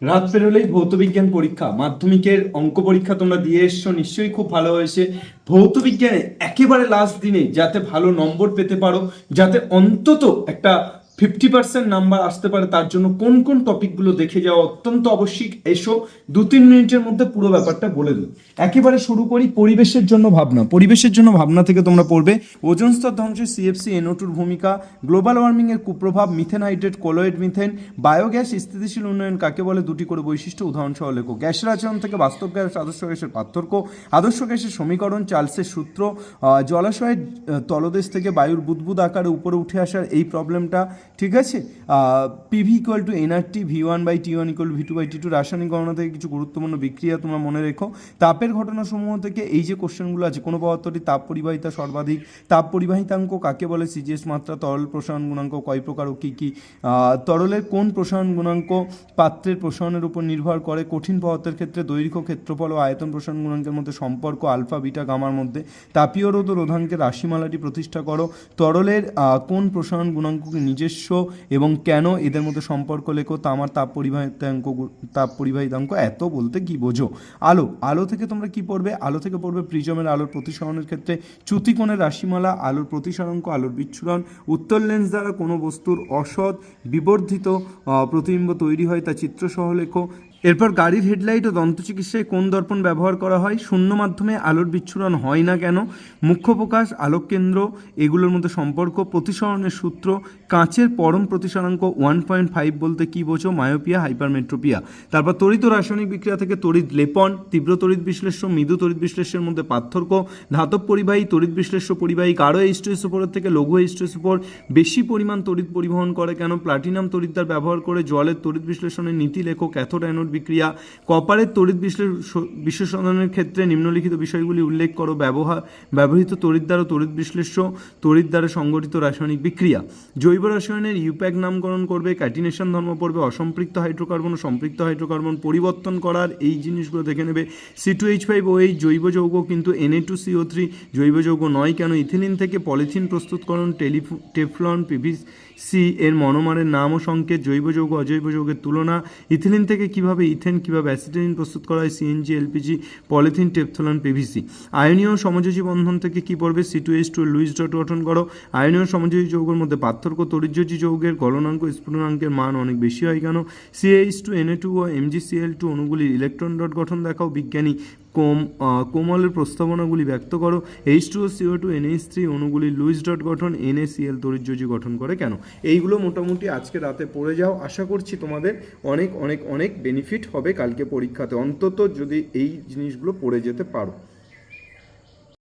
রাত পেরোলেই ভৌতবিজ্ঞান পরীক্ষা, মাধ্যমিকের অঙ্ক পরীক্ষা তোমরা দিয়ে এসছো, নিশ্চয়ই খুব ভালো হয়েছে। ভৌতবিজ্ঞানে একেবারে লাস্ট দিনে যাতে ভালো নম্বর পেতে পারো, যাতে অন্তত একটা 50% নাম্বার আসতে পারে, তার জন্য কোন কোন টপিকগুলো দেখে যাওয়া অত্যন্ত আবশ্যিক। এসো 2-3 মিনিটের মধ্যে পুরো ব্যাপারটা বলে দিই। একেবারে শুরু করি পরিবেশের জন্য ভাবনা। পরিবেশের জন্য ভাবনা থেকে তোমরা পড়বে ওজোন স্তর ধ্বংসে সিএফসি NO2 এর ভূমিকা, গ্লোবাল ওয়ার্মিং এর কুপ্রভাব, methane hydrate, colloid methane, biogas স্থিতিশীল উন্নয়ন কাকে বলে, দুটি করে বৈশিষ্ট্য উদাহরণ সহ লেখো। গ্যাসের আচরণ থেকে বাস্তব গ্যাস আদর্শ গ্যাসের পার্থক্য, আদর্শ গ্যাসের সমীকরণ, চার্লসের সূত্র, জলাশয়ের তলদেশ থেকে বায়ুর বুদবুদ আকারে উপরে উঠে আসার এই প্রবলেমটা, ঠিক আছে। PV equal to nRT, V1/T1 equal to V2/T2। রাসায়নিক গণনা থেকে কিছু গুরুত্বপূর্ণ বিক্রিয়া তোমরা মনে রেখো। তাপের ঘটনাসমূহ থেকে এই যে কোশ্চেনগুলো আছে, কোনো পদার্থটি তাপ পরিবাহিতা সর্বাধিক, তাপ পরিবাহিতাঙ্ক কাকে বলে, সিজিএস মাত্রা, তরল প্রসারণ গুণাঙ্ক কয় প্রকার ও কী কী, তরলের কোন প্রসারণ গুণাঙ্ক পাত্রের প্রসারণের উপর নির্ভর করে, কঠিন পদার্থের ক্ষেত্রে দৈর্ঘ্য, ক্ষেত্রফল ও আয়তন প্রসারণ গুণাঙ্কের মধ্যে সম্পর্ক, আলফা বিটা গামার মধ্যে, তাপীয় রোধ ও রোধাঙ্কের রাশিমালাটি প্রতিষ্ঠা করো, তরলের কোন প্রসারণ গুণাঙ্ককে নিজস্ব এবং কেন, এদের মধ্যে সম্পর্ক লেখো, তামার তাপ পরিবাহিতাঙ্ক এত বলতে কি বোঝো। আলো থেকে তোমরা কি পড়বে, আলো থেকে পড়বে প্রিজমের আলোর প্রতিসরণের ক্ষেত্রে চ্যুতিকোণের রাশিমালা, আলোর প্রতিসরাঙ্ক, আলোর বিচ্ছুরণ, উত্তর লেন্স দ্বারা কোনো বস্তুর অসৎ বিবর্ধিত প্রতিবিম্ব তৈরি হয় তা চিত্রসহ লেখো। এরপর গাড়ির হেডলাইট ও দন্তচিকিৎসায় কোন দর্পণ ব্যবহার করা হয়, শূন্য মাধ্যমে আলোর বিচ্ছুরণ হয় না কেন, মুখ্য প্রকাশ, আলোক কেন্দ্র, এগুলোর মধ্যে সম্পর্ক, প্রতিসরণের সূত্র, কাঁচের পরম প্রতিসরাঙ্ক 1.5 বলতে কি বোঝো, মায়োপিয়া, হাইপারমেট্রোপিয়া। তারপর তড়িৎ ও রাসায়নিক বিক্রিয়া থেকে তড়িৎ লেপন, তীব্র তড়িৎ বিশ্লেষ্য, মৃদু তড়িৎ বিশ্লেষ্যের মধ্যে পার্থক্য, ধাতব পরিবাহী, তড়িৎ বিশ্লেষ্য পরিবাহী, গাঢ় H2SO4 থেকে লঘু H2SO4 বেশি পরিমাণ তড়িৎ পরিবহন করে কেন, প্লাটিনাম তড়িৎদ্বার ব্যবহার করে জলের তড়িৎ বিশ্লেষণের নীতি লেখো, ক্যাথোড অ্যানোড বিক্রিয়া, কপারের তড়িৎ বিশ্লেষণের ক্ষেত্রে নিম্নলিখিত বিষয়গুলি উল্লেখ করো, ব্যবহৃত তড়িৎদ্বার ও তড়িৎ বিশ্লেষ্য, তড়িৎদ্বারে সংগঠিত রাসায়নিক বিক্রিয়া। জৈব রসায়নের ইউপ্যাক নামকরণ করবে, ক্যাটিনেশন ধর্ম পড়বে, অসম্পৃক্ত হাইড্রোকার্বন ও সম্পৃক্ত হাইড্রোকার্বন পরিবর্তন করার এই জিনিসগুলো দেখে নেবে। C2H5OH জৈব যৌগ কিন্তু Na2CO3 জৈব যৌগ নয় কেন, ইথিলিন থেকে পলিথিন প্রস্তুতকরণ, টেফলন, PVC এর মনোমারের নাম ও সংকেত, জৈব যৌগ অজৈব যৌগের তুলনা, ইথিলিন থেকে কিভাবে ইথেন, কিভাবে অ্যাসিটিলিন প্রস্তুত করা হয়, CNG, LPG, polythene, Teflon, PVC। আয়নীয় সমযোজী বন্ধন থেকে কি পড়বে, C2H2 লুইস ডট গঠন করো। আয়নীয় সমযোজী যৌগের মধ্যে পার্থক্য, তড়িৎযোজী যৌগের গলনাঙ্ক স্ফুটনাঙ্কের মান অনেক বেশি হয় কেন, CH2Na2 ও MgCl2 অণুগুলির ইলেকট্রন ডট গঠন দেখাও। বিজ্ঞানী কোমলের প্রস্তাবনাগুলি ব্যক্ত করো। H2O CO2 NH3 অণুগুলির লুইস ডট গঠন, NaCl তড়িৎযোজী গঠন করে কেন। এইগুলো মোটামুটি আজকে রাতে পড়ে যাও, আশা করছি তোমাদের অনেক অনেক অনেক বেনিফিট হবে কালকে পরীক্ষাতে, অন্তত যদি এই জিনিসগুলো পড়ে যেতে পারো।